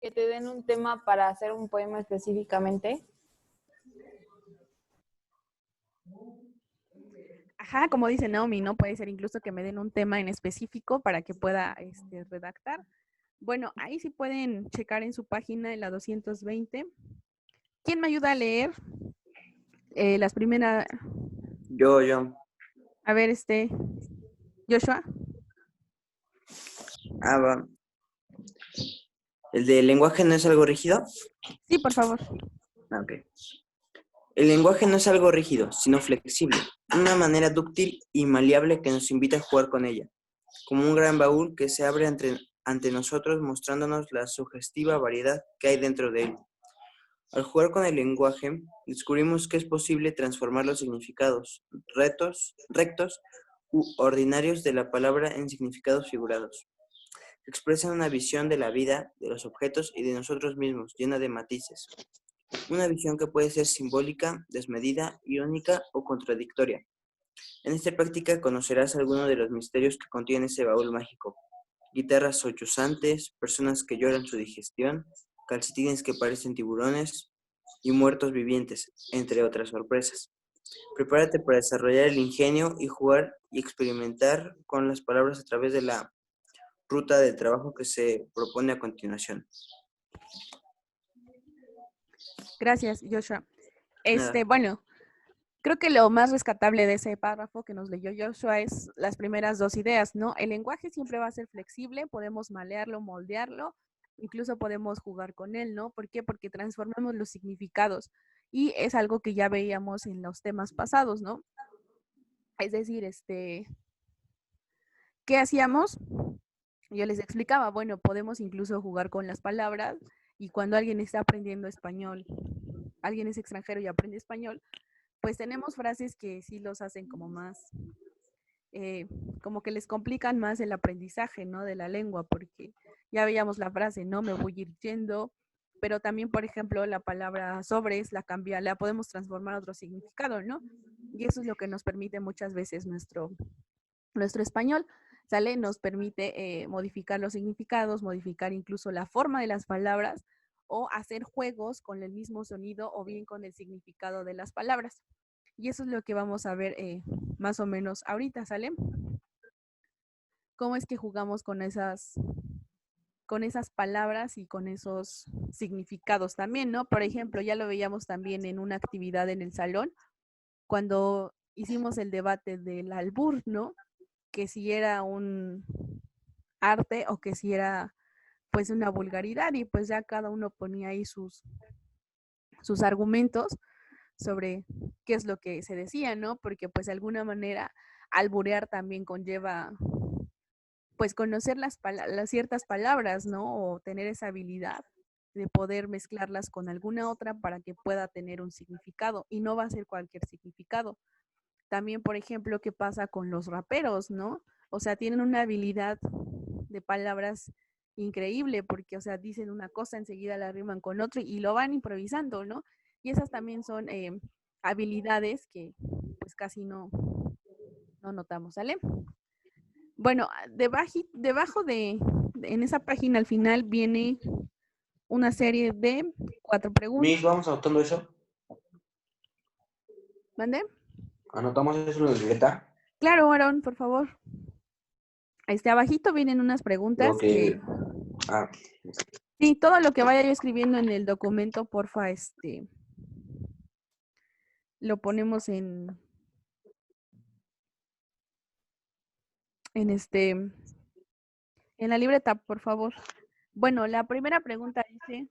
que te den un tema para hacer un poema específicamente. Ajá, como dice Naomi, ¿no? Puede ser incluso que me den un tema en específico para que pueda redactar. Bueno, ahí sí pueden checar en su página, en la 220. ¿Quién me ayuda a leer las primeras? Yo. A ver, Joshua. Va. ¿El del lenguaje no es algo rígido? Sí, por favor. Ok. El lenguaje no es algo rígido, sino flexible, una manera dúctil y maleable que nos invita a jugar con ella, como un gran baúl que se abre ante nosotros mostrándonos la sugestiva variedad que hay dentro de él. Al jugar con el lenguaje, descubrimos que es posible transformar los significados rectos u ordinarios de la palabra en significados figurados. Expresan una visión de la vida, de los objetos y de nosotros mismos, llena de matices. Una visión que puede ser simbólica, desmedida, irónica o contradictoria. En esta práctica conocerás algunos de los misterios que contiene ese baúl mágico. Guitarras sollozantes, personas que lloran su digestión, calcetines que parecen tiburones y muertos vivientes, entre otras sorpresas. Prepárate para desarrollar el ingenio y jugar y experimentar con las palabras a través de la ruta de trabajo que se propone a continuación. Gracias, Joshua. Nada. Bueno, creo que lo más rescatable de ese párrafo que nos leyó Joshua es las primeras dos ideas, ¿no? El lenguaje siempre va a ser flexible, podemos malearlo, moldearlo, incluso podemos jugar con él, ¿no? ¿Por qué? Porque transformamos los significados y es algo que ya veíamos en los temas pasados, ¿no? Es decir, ¿qué hacíamos? Yo les explicaba, bueno, podemos incluso jugar con las palabras y cuando alguien está aprendiendo español, alguien es extranjero y aprende español, pues tenemos frases que sí los hacen como más, como que les complican más el aprendizaje, ¿no? De la lengua, porque ya veíamos la frase, no me voy a ir yendo, pero también, por ejemplo, la palabra sobres la podemos transformar a otro significado, ¿no? Y eso es lo que nos permite muchas veces nuestro español, ¿sale? Nos permite modificar los significados, modificar incluso la forma de las palabras o hacer juegos con el mismo sonido o bien con el significado de las palabras. Y eso es lo que vamos a ver más o menos ahorita, ¿sale? ¿Cómo es que jugamos con esas palabras y con esos significados también, ¿no? Por ejemplo, ya lo veíamos también en una actividad en el salón, cuando hicimos el debate del albur, ¿no? Que si era un arte o que si era pues una vulgaridad y pues ya cada uno ponía ahí sus argumentos sobre qué es lo que se decía, ¿no? Porque pues de alguna manera alburear también conlleva pues conocer las ciertas palabras, ¿no? O tener esa habilidad de poder mezclarlas con alguna otra para que pueda tener un significado y no va a ser cualquier significado. También, por ejemplo, qué pasa con los raperos, ¿no? O sea, tienen una habilidad de palabras increíble porque, o sea, dicen una cosa, enseguida la riman con otra y lo van improvisando, ¿no? Y esas también son habilidades que pues casi no notamos, ¿sale? Bueno, debajo en esa página al final viene una serie de 4 preguntas. Miss, vamos anotando eso. ¿Mande? ¿Anotamos eso en la libreta? Claro, Aaron, por favor. Abajito vienen unas preguntas que... Sí, todo lo que vaya yo escribiendo en el documento, porfa, lo ponemos en la libreta, por favor. Bueno, la primera pregunta dice,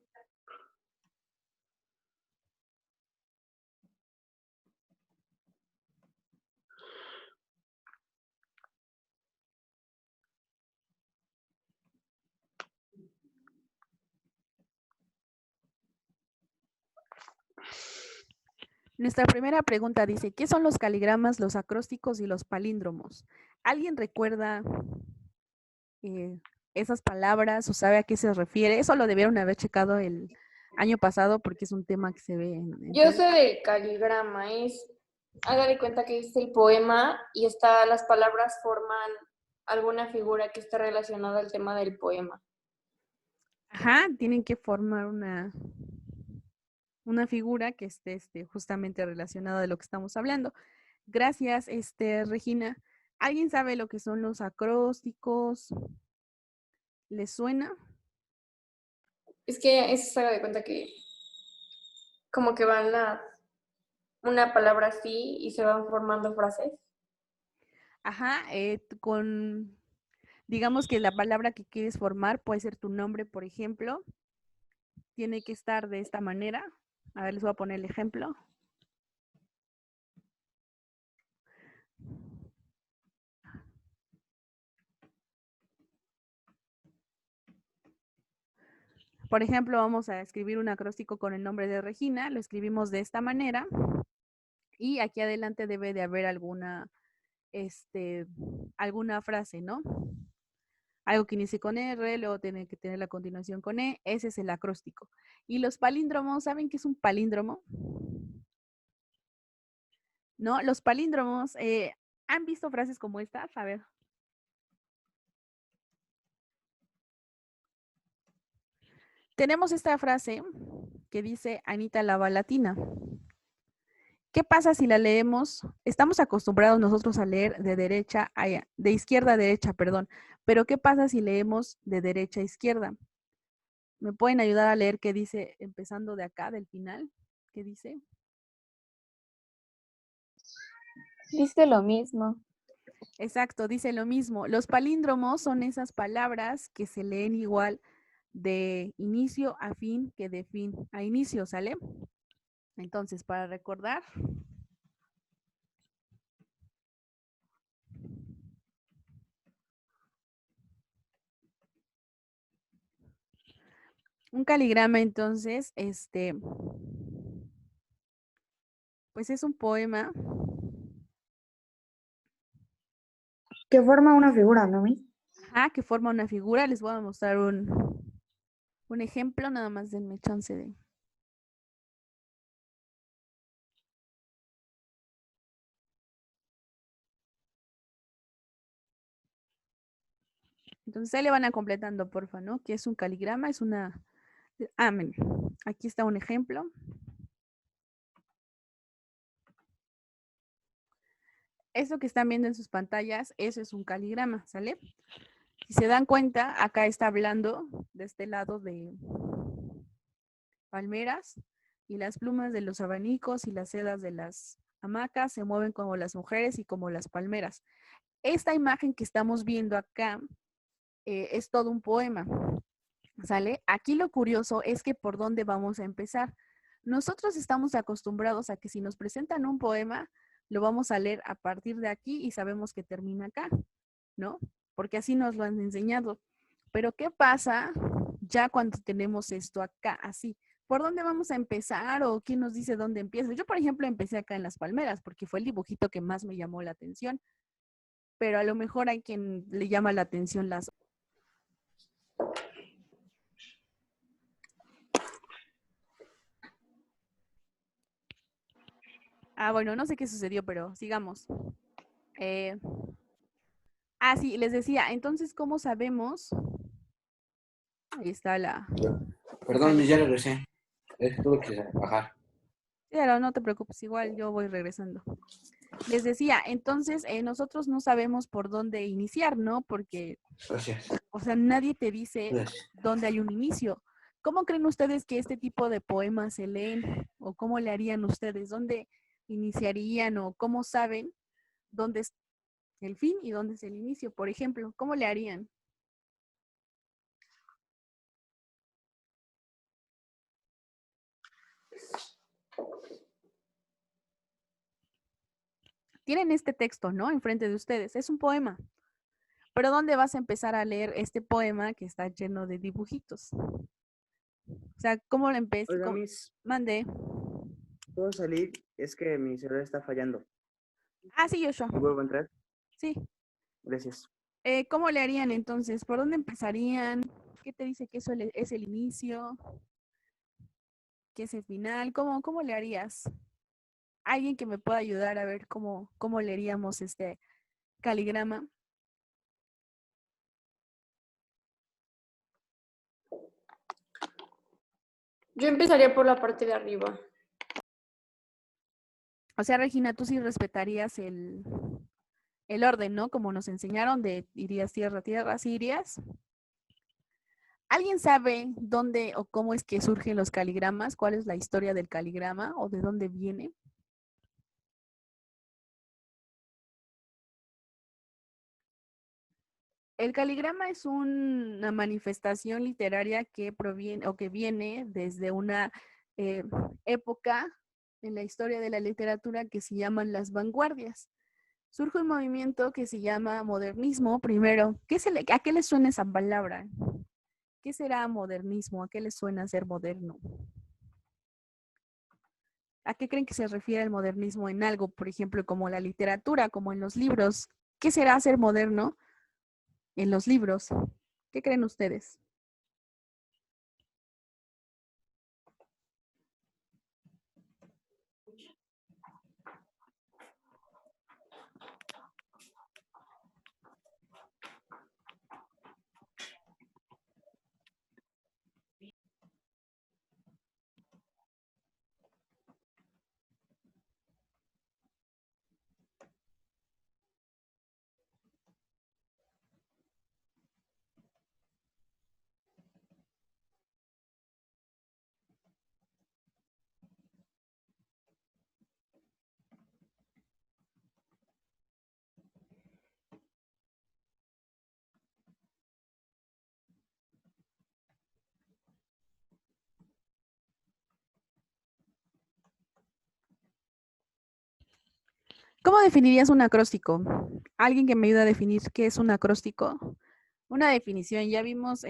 nuestra primera pregunta dice, ¿qué son los caligramas, los acrósticos y los palíndromos? ¿Alguien recuerda esas palabras o sabe a qué se refiere? Eso lo debieron haber checado el año pasado porque es un tema que se ve en Yo sé del caligrama, haga de cuenta que es el poema y las palabras forman alguna figura que está relacionada al tema del poema. Ajá, tienen que formar una figura que esté justamente relacionada de lo que estamos hablando. Gracias, Regina. ¿Alguien sabe lo que son los acrósticos? ¿Les suena? Es que eso se haga de cuenta que como que van una palabra así y se van formando frases. Ajá, digamos que la palabra que quieres formar puede ser tu nombre, por ejemplo. Tiene que estar de esta manera. A ver, les voy a poner el ejemplo. Por ejemplo, vamos a escribir un acróstico con el nombre de Regina. Lo escribimos de esta manera. Y aquí adelante debe de haber alguna frase, ¿no? Algo que inicie con R, luego tiene que tener la continuación con E. Ese es el acróstico. Y los palíndromos, ¿saben qué es un palíndromo? ¿No? Los palíndromos, ¿han visto frases como estas? A ver. Tenemos esta frase que dice Anita la latina. ¿Qué pasa si la leemos? Estamos acostumbrados nosotros a leer de izquierda a derecha, perdón. Pero ¿qué pasa si leemos de derecha a izquierda? ¿Me pueden ayudar a leer qué dice empezando de acá, del final? ¿Qué dice? Dice lo mismo. Exacto, dice lo mismo. Los palíndromos son esas palabras que se leen igual de inicio a fin que de fin a inicio, ¿sale? Entonces, para recordar, un caligrama, entonces, pues es un poema. Que forma una figura, ¿no, Mi? Ajá, que forma una figura. Les voy a mostrar un ejemplo, nada más denme chance de... Entonces ahí le van a completando, porfa, ¿no? Que es un caligrama, es una... Amén. Aquí está un ejemplo. Eso que están viendo en sus pantallas, eso es un caligrama, ¿sale? Si se dan cuenta, acá está hablando de este lado de palmeras y las plumas de los abanicos y las sedas de las hamacas se mueven como las mujeres y como las palmeras. Esta imagen que estamos viendo acá es todo un poema, ¿sale? Aquí lo curioso es que por dónde vamos a empezar. Nosotros estamos acostumbrados a que si nos presentan un poema, lo vamos a leer a partir de aquí y sabemos que termina acá, ¿no? Porque así nos lo han enseñado. Pero ¿qué pasa ya cuando tenemos esto acá, así? ¿Por dónde vamos a empezar o quién nos dice dónde empieza? Yo, por ejemplo, empecé acá en las palmeras porque fue el dibujito que más me llamó la atención, pero a lo mejor hay quien le llama la atención las... Ah, bueno, no sé qué sucedió, pero sigamos. Eh, sí, les decía, entonces, ¿cómo sabemos? Ahí está Perdón, ya regresé. Es que tuve que bajar. Pero no te preocupes, igual yo voy regresando. Les decía, entonces nosotros no sabemos por dónde iniciar, ¿no? Porque, Gracias. o sea, nadie te dice Gracias. dónde hay un inicio. ¿Cómo creen ustedes que este tipo de poemas se leen? ¿O cómo le harían ustedes? ¿Dónde iniciarían? ¿O cómo saben dónde es el fin y dónde es el inicio? Por ejemplo, ¿cómo le harían? Tienen este texto, ¿no? Enfrente de ustedes. Es un poema. Pero ¿dónde vas a empezar a leer este poema que está lleno de dibujitos? O sea, ¿cómo lo empecé? Oiga, Miss, Mandé. ¿puedo salir? Es que mi celular está fallando. Sí, Joshua. ¿Y vuelvo a entrar? Sí. Gracias. ¿Cómo le harían entonces? ¿Por dónde empezarían? ¿Qué te dice que eso es el inicio? ¿Qué es el final? ¿Cómo le harías? ¿Alguien que me pueda ayudar a ver cómo leeríamos este caligrama? Yo empezaría por la parte de arriba. O sea, Regina, tú sí respetarías el orden, ¿no? Como nos enseñaron de irías tierra, tierra, sí irías. ¿Alguien sabe dónde o cómo es que surgen los caligramas? ¿Cuál es la historia del caligrama o de dónde viene? El caligrama es una manifestación literaria que proviene o que viene desde una eh, época en la historia de la literatura que se llaman las vanguardias. Surge un movimiento que se llama modernismo primero. ¿A qué le suena esa palabra? ¿Qué será modernismo? ¿A qué le suena ser moderno? ¿A qué creen que se refiere el modernismo en algo, por ejemplo, como la literatura, como en los libros? ¿Qué será ser moderno en los libros? ¿Qué creen ustedes? ¿Cómo definirías un acróstico? ¿Alguien que me ayude a definir qué es un acróstico? Una definición, ya vimos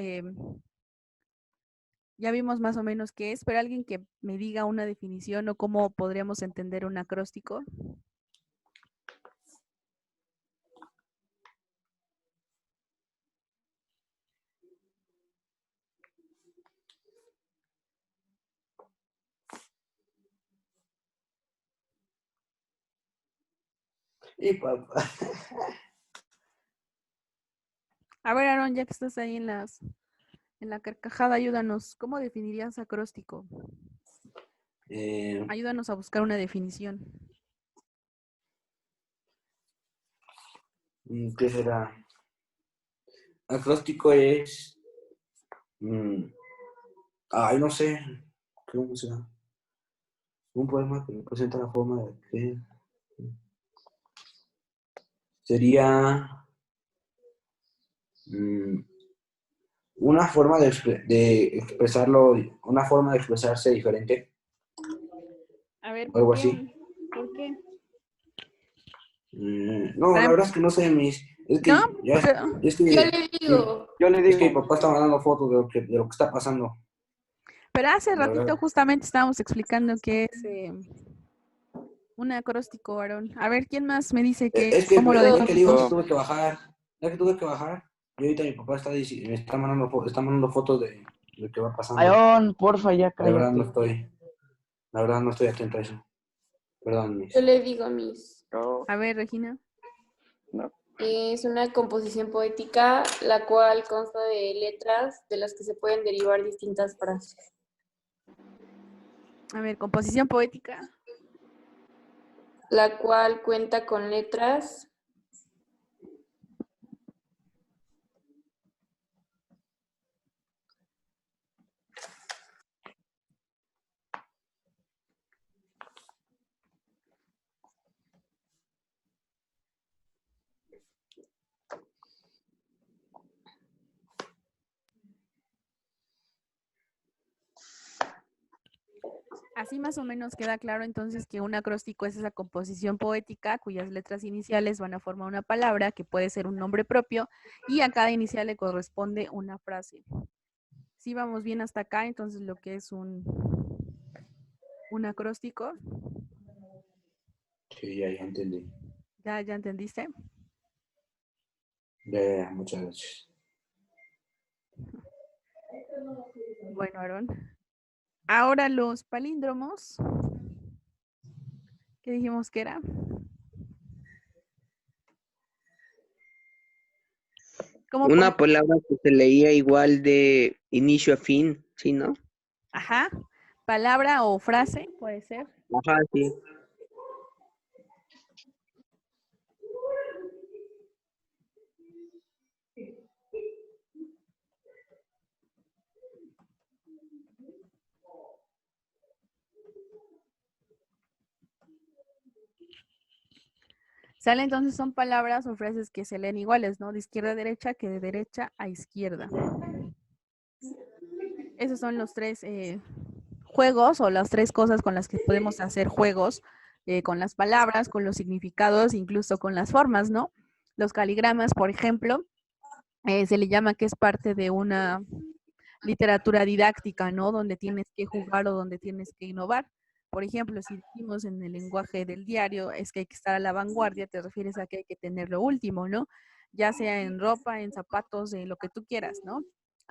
más o menos qué es, pero alguien que me diga una definición o cómo podríamos entender un acróstico. Y papá. A ver, Aaron, ya que estás ahí en la carcajada, ayúdanos. ¿Cómo definirías acróstico? Ayúdanos a buscar una definición. ¿Qué será? Acróstico es. Ay, no sé. ¿Cómo será? Un poema que representa la forma de que sería una forma de expresarlo, una forma de expresarse diferente, A ver, o algo ¿por qué? así. ¿Por qué? No, la verdad es que no sé, es ¿No? que ya Pero, es Yo que le digo, es que mi papá está mandando fotos de lo que está pasando. pero hace La ratito verdad. justamente estábamos explicando qué es un acróstico, Aaron. A ver, ¿quién más me dice Es que cómo lo es que digo que define? tuve que bajar, ya que tuve que bajar, y ahorita mi papá me está mandando fotos de lo que va pasando. Aarón, porfa, ya La verdad no cállate. estoy, la verdad no estoy atento a eso. Perdón, yo mis. le digo a mis. A ver, Regina. Es una composición poética la cual consta de letras de las que se pueden derivar distintas frases. A ver, composición poética. La cual cuenta con letras Así más o menos queda claro entonces que un acróstico es esa composición poética cuyas letras iniciales van a formar una palabra que puede ser un nombre propio y a cada inicial le corresponde una frase. Si vamos bien hasta acá, entonces lo que es un acróstico, Sí, ya entendí. ¿ya entendiste? Ya, muchas gracias. Bueno, Aaron. Ahora los palíndromos, ¿qué dijimos que era? Una palabra que se leía igual de inicio a fin, ¿sí, no? Ajá. palabra o frase, puede ser. Ajá, sí. Sale, entonces son palabras o frases que se leen iguales, ¿no? De izquierda a derecha que de derecha a izquierda. Esos son los tres juegos o las tres cosas con las que podemos hacer juegos, con las palabras, con los significados, incluso con las formas, ¿no? Los caligramas, por ejemplo, se le llama que es parte de una literatura didáctica, ¿no? Donde tienes que jugar o donde tienes que innovar. Por ejemplo, si decimos en el lenguaje del diario es que hay que estar a la vanguardia, te refieres a que hay que tener lo último, ¿no? Ya sea en ropa, en zapatos, en lo que tú quieras, ¿no?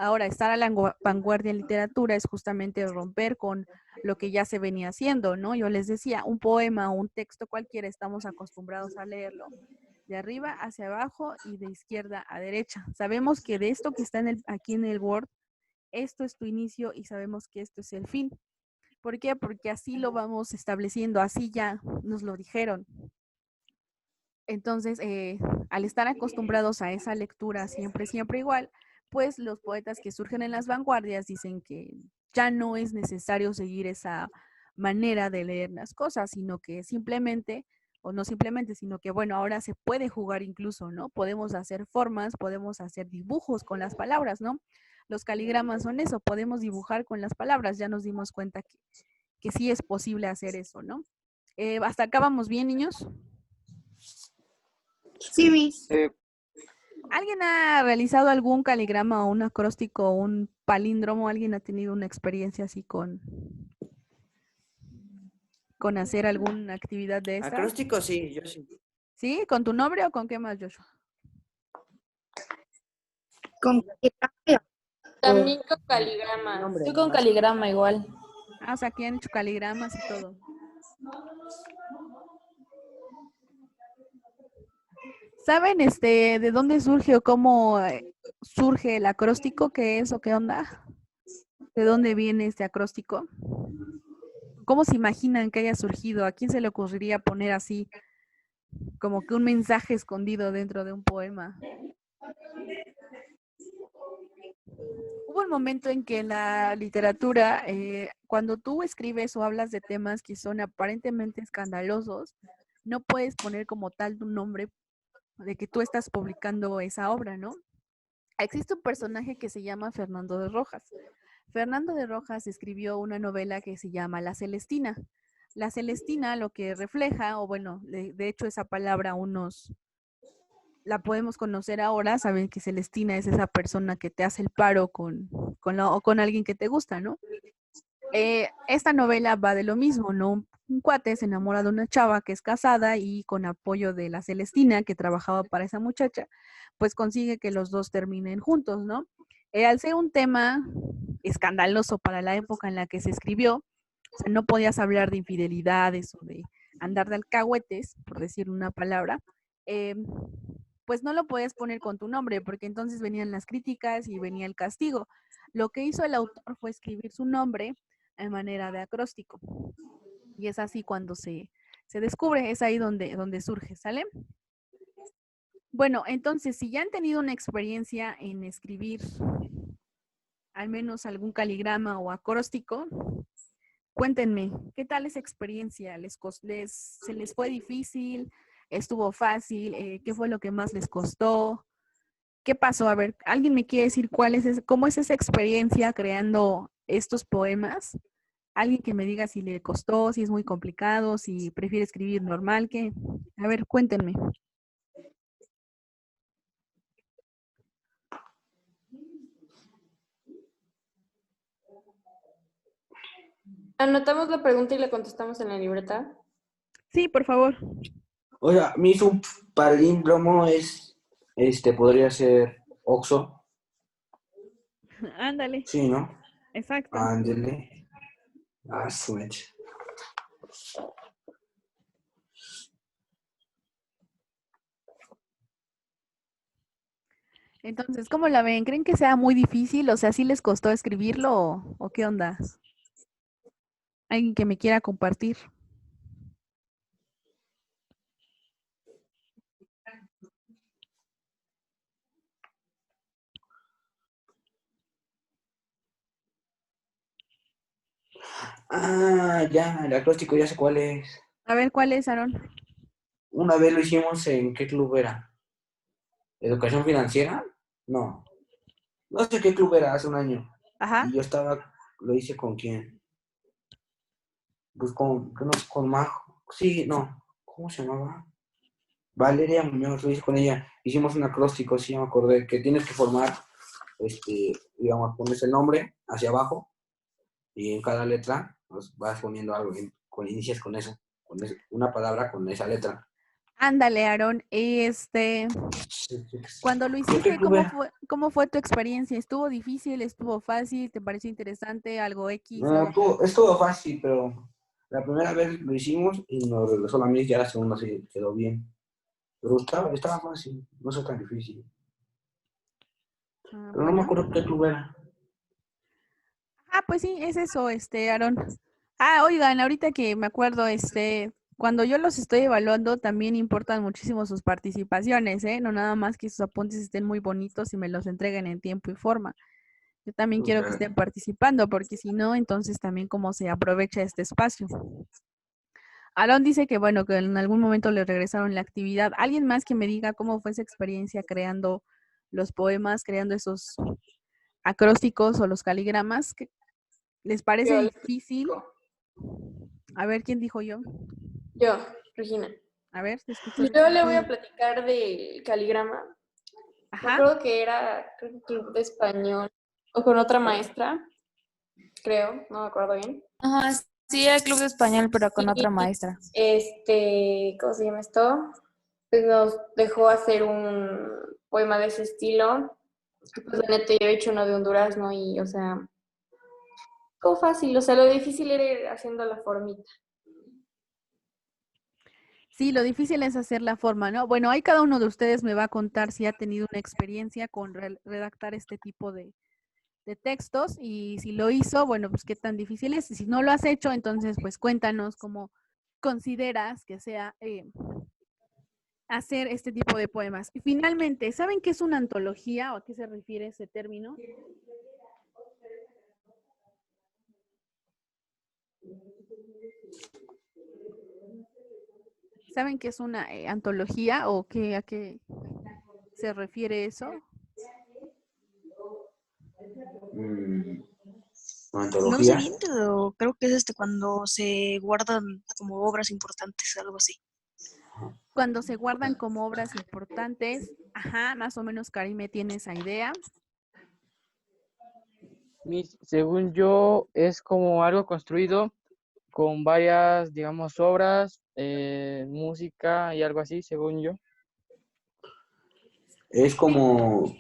Ahora, estar a la vanguardia en literatura es justamente romper con lo que ya se venía haciendo, ¿no? Yo les decía, un poema o un texto cualquiera, estamos acostumbrados a leerlo de arriba hacia abajo y de izquierda a derecha. Sabemos que de esto que está aquí en el Word, esto es tu inicio y sabemos que esto es el fin. ¿Por qué? Porque así lo vamos estableciendo, así ya nos lo dijeron. Entonces, al estar acostumbrados a esa lectura siempre, siempre igual, pues los poetas que surgen en las vanguardias dicen que ya no es necesario seguir esa manera de leer las cosas, sino que simplemente, o no simplemente, sino que bueno, ahora se puede jugar incluso, ¿no? Podemos hacer formas, podemos hacer dibujos con las palabras, ¿no? Los caligramas son eso, podemos dibujar con las palabras, ya nos dimos cuenta que sí es posible hacer eso, ¿no? ¿Hasta acá vamos bien, niños? Sí, Miss. ¿Alguien ha realizado algún caligrama o un acróstico o un palíndromo? ¿Alguien ha tenido una experiencia así con hacer alguna actividad de estas? Acróstico, sí, yo sí. ¿Sí? ¿Con tu nombre o con qué más, Joshua? Con También con caligramas. Yo con caligrama igual. Ah, o sea, que han hecho caligramas y todo. ¿Saben de dónde surge o cómo surge el acróstico? ¿Qué es o qué onda? ¿De dónde viene este acróstico? ¿Cómo se imaginan que haya surgido? ¿A quién se le ocurriría poner así como que un mensaje escondido dentro de un poema? Hubo un momento en que en la literatura, cuando tú escribes o hablas de temas que son aparentemente escandalosos, no puedes poner como tal tu nombre de que tú estás publicando esa obra, ¿no? Existe un personaje que se llama Fernando de Rojas. Fernando de Rojas escribió una novela que se llama La Celestina. La Celestina lo que refleja, o bueno, de hecho esa palabra la podemos conocer ahora, saben que Celestina es esa persona que te hace el paro o con alguien que te gusta, ¿no? Esta novela va de lo mismo, ¿no? Un cuate se enamora de una chava que es casada y con apoyo de la Celestina, que trabajaba para esa muchacha, pues consigue que los dos terminen juntos, ¿no? Al ser un tema escandaloso para la época en la que se escribió, o sea, no podías hablar de infidelidades o de andar de alcahuetes, por decir una palabra, eh, pues no lo podías poner con tu nombre, porque entonces venían las críticas y venía el castigo. Lo que hizo el autor fue escribir su nombre en manera de acróstico. Y es así cuando se descubre, es ahí donde surge, ¿sale? Bueno, entonces, si ya han tenido una experiencia en escribir al menos algún caligrama o acróstico, cuéntenme, ¿qué tal esa experiencia? ¿Se les fue difícil? ¿Estuvo fácil? ¿Qué fue lo que más les costó? ¿Qué pasó? A ver, ¿alguien me quiere decir cómo es esa experiencia creando estos poemas? Alguien que me diga si le costó, si es muy complicado, si prefiere escribir normal, ¿qué? A ver, cuéntenme. Anotamos la pregunta y la contestamos en la libreta. Sí, por favor. O sea, mi un palíndromo podría ser Oxo. Ándale, Sí, ¿no? exacto. Ándele. Ah, su mecha. Entonces, ¿cómo la ven? ¿Creen que sea muy difícil? O sea, ¿sí les costó escribirlo o qué onda? Alguien que me quiera compartir. Ah, ya, el acróstico ya sé cuál es. A ver, ¿cuál es, Aarón? Una vez lo hicimos en ¿qué club era? ¿Educación financiera? No. No sé qué club era hace un año. Ajá. Y yo estaba, lo hice con quién. Pues con Majo. Sí, no. ¿Cómo se llamaba? Valeria Muñoz, lo hice con ella. Hicimos un acróstico, sí, me acordé, que tienes que formar, digamos, pones el nombre hacia abajo y en cada letra pues, vas poniendo algo, inicias con eso, una palabra con esa letra. Ándale, Aarón. Cuando lo ¿De qué hiciste, club era? cómo fue tu experiencia? ¿Estuvo difícil? ¿Estuvo fácil? ¿Te pareció interesante? ¿Algo X? No, es todo fácil, pero la primera vez lo hicimos y nos regresó la Miss, ya la segunda sí quedó bien. Pero estaba fácil, no es tan difícil. Pero no me Bueno. acuerdo qué club era. Pues sí, es eso, Aarón. Oigan, ahorita que me acuerdo, cuando yo los estoy evaluando, también importan muchísimo sus participaciones, ¿eh? No nada más que sus apuntes estén muy bonitos y me los entreguen en tiempo y forma. Yo también quiero que estén participando, porque si no, entonces también cómo se aprovecha este espacio. Aarón dice que, bueno, que en algún momento le regresaron la actividad. ¿Alguien más que me diga cómo fue esa experiencia creando los poemas, creando esos acrósticos o los caligramas? ¿Les parece Yo, difícil? A ver, ¿quién dijo yo? yo, Regina. A ver, te escucho, Yo le Regina. voy a platicar del caligrama. Me Ajá. acuerdo que era, creo que club de español, o con otra maestra, creo, no me acuerdo bien. Ajá, sí, era club de español, pero con otra maestra. ¿Cómo se llama esto? Pues nos dejó hacer un poema de ese estilo. Pues la neta, yo he hecho uno de Honduras, ¿no? Y, o sea, fue fácil, o sea, lo difícil era ir haciendo la formita. Sí, lo difícil es hacer la forma, ¿no? Bueno, ahí cada uno de ustedes me va a contar si ha tenido una experiencia con redactar este tipo de textos y si lo hizo, bueno, pues qué tan difícil es. Y si no lo has hecho, entonces pues cuéntanos cómo consideras que sea hacer este tipo de poemas. Y finalmente, ¿saben qué es una antología o a qué se refiere ese término? ¿Saben qué es una antología o a qué se refiere eso? No sé Antología. bien, pero creo que es cuando se guardan como obras importantes, algo así. Cuando se guardan como obras importantes, ajá, más o menos Karime tiene esa idea. Según yo, es como algo construido con varias, digamos, obras, música y algo así, según yo. Es como,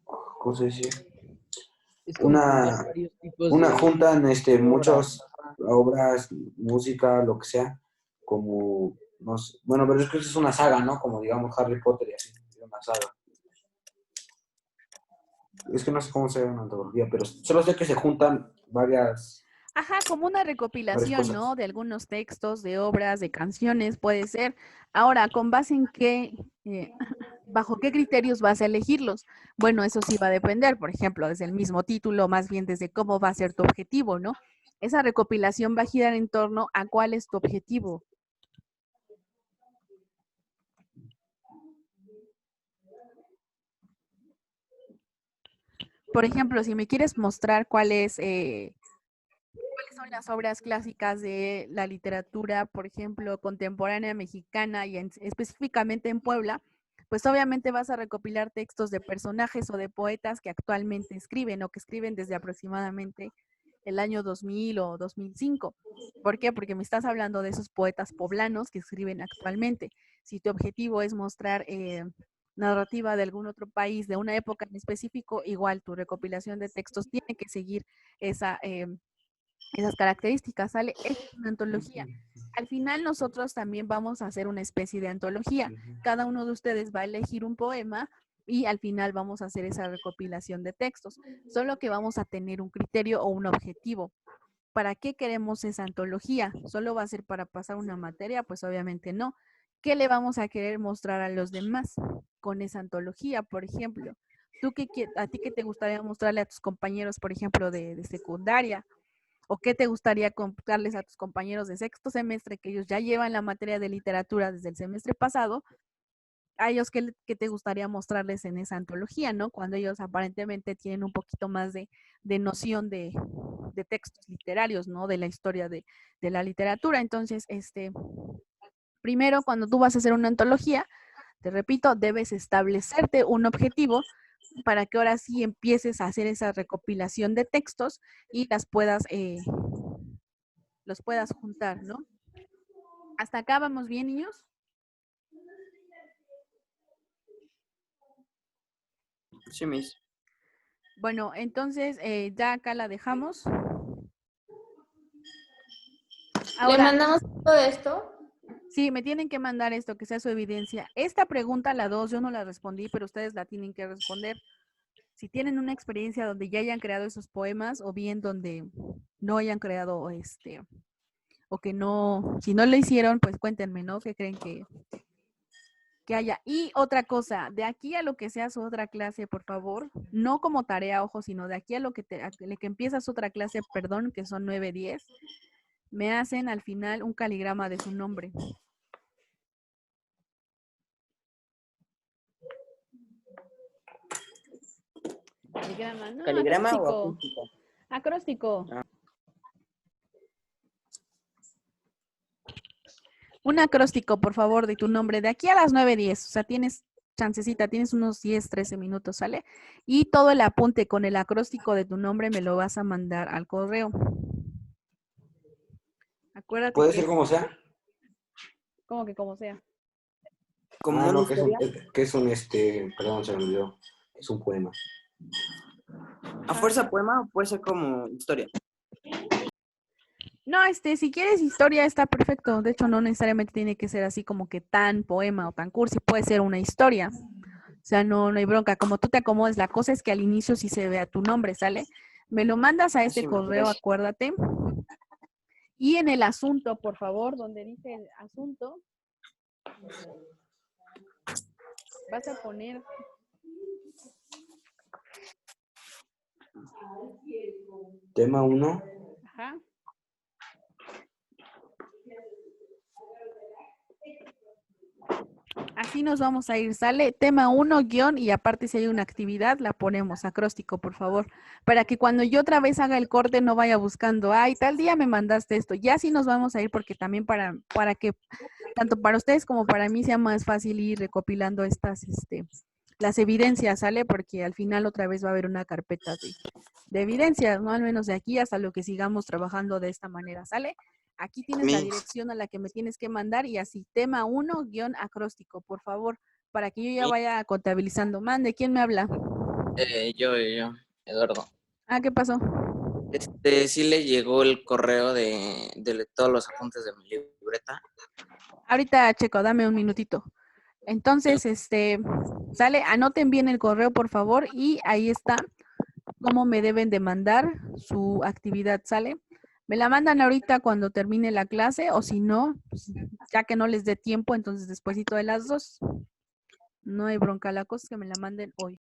¿cómo se dice? Es como juntar Una, varios tipos una de juntan obras. muchas obras, música, lo que sea, como, no sé, bueno, pero es que es una saga, ¿no? Como digamos Harry Potter y así, es una saga. Es que no sé cómo se llama una antología, pero solo sé que se juntan varias Ajá, como una recopilación, ¿no? cosas. De algunos textos, de obras, de canciones, puede ser. Ahora, ¿con base en qué, bajo qué criterios vas a elegirlos? Bueno, eso sí va a depender, por ejemplo, desde el mismo título, más bien desde cómo va a ser tu objetivo, ¿no? Esa recopilación va a girar en torno a cuál es tu objetivo. Por ejemplo, si me quieres mostrar cuáles son las obras clásicas de la literatura, por ejemplo, contemporánea mexicana y específicamente en Puebla, pues obviamente vas a recopilar textos de personajes o de poetas que actualmente escriben o que escriben desde aproximadamente el año 2000 o 2005. ¿Por qué? Porque me estás hablando de esos poetas poblanos que escriben actualmente. Si tu objetivo es mostrar narrativa de algún otro país, de una época en específico, igual tu recopilación de textos tiene que seguir esa, esas características, ¿sale? Es una antología. Al final nosotros también vamos a hacer una especie de antología. Cada uno de ustedes va a elegir un poema y al final vamos a hacer esa recopilación de textos. Solo que vamos a tener un criterio o un objetivo. ¿para qué queremos esa antología? ¿Solo va a ser para pasar una materia? Pues obviamente no. ¿Qué le vamos a querer mostrar a los demás con esa antología, por ejemplo? ¿A ti qué te gustaría mostrarle a tus compañeros, por ejemplo, de secundaria? ¿O qué te gustaría contarles a tus compañeros de sexto semestre, que ellos ya llevan la materia de literatura desde el semestre pasado? A ellos, ¿qué te gustaría mostrarles en esa antología, no? Cuando ellos aparentemente tienen un poquito más de noción de textos literarios, ¿no? De la historia de la literatura. Entonces, primero, cuando tú vas a hacer una antología, te repito, debes establecerte un objetivo para que ahora sí empieces a hacer esa recopilación de textos y los puedas juntar, ¿no? ¿Hasta acá vamos bien, niños? Sí, Miss. Bueno, entonces ya acá la dejamos. ¿Le Ahora, mandamos todo esto? sí, me tienen que mandar esto, que sea su evidencia. Esta pregunta, la 2, yo no la respondí, pero ustedes la tienen que responder. Si tienen una experiencia donde ya hayan creado esos poemas o bien donde no hayan creado o que no, si no lo hicieron, pues cuéntenme, ¿no? ¿Qué creen que haya? Y otra cosa, de aquí a lo que sea su otra clase, por favor, no como tarea, ojo, sino de aquí a lo que empiezas otra clase, perdón, que son 9, 10, me hacen al final un caligrama de su nombre. Caligrama, no, ¿Caligrama o acróstico. acústico? Acróstico. Ah. Un acróstico, por favor, de tu nombre, de aquí a las 9:10. O sea, tienes chancecita, tienes unos 10, 13 minutos, ¿sale? Y todo el apunte con el acróstico de tu nombre me lo vas a mandar al correo. Acuérdate ¿Puede que ser como sea? como que como sea. Como Ah, una no, que historia. es un, perdón, se me olvidó. Es un poema. A fuerza poema o puede ser como historia. No, si quieres historia está perfecto. De hecho, no necesariamente tiene que ser así como que tan poema o tan cursi. Puede ser una historia. O sea, no hay bronca. Como tú te acomodes, la cosa es que al inicio sí se vea tu nombre, ¿sale? Me lo mandas a este Sí, me correo, parece. acuérdate. Y en el asunto, por favor, donde dice el asunto, vas a poner Tema 1. ajá. Así nos vamos a ir, ¿sale? Tema 1, guión, y aparte si hay una actividad, la ponemos, acróstico, por favor, para que cuando yo otra vez haga el corte no vaya buscando, ay, tal día me mandaste esto. Ya sí nos vamos a ir porque también para que tanto para ustedes como para mí sea más fácil ir recopilando las evidencias, ¿sale? Porque al final otra vez va a haber una carpeta de evidencias, ¿no? Al menos de aquí hasta lo que sigamos trabajando de esta manera, ¿sale? Aquí tienes la Miss, dirección a la que me tienes que mandar y así, tema 1, guión acróstico, por favor, para que yo ya Miss, vaya contabilizando. Mande, ¿quién me habla? Yo, Eduardo. Ah, ¿qué pasó? Sí le llegó el correo de todos los apuntes de mi libreta. Ahorita checo, dame un minutito. Entonces, sale, anoten bien el correo, por favor, y ahí está cómo me deben de mandar su actividad, ¿sale? Me la mandan ahorita cuando termine la clase o si no, pues, ya que no les dé tiempo, entonces despuesito de las 2. No hay bronca, la cosa es que me la manden hoy.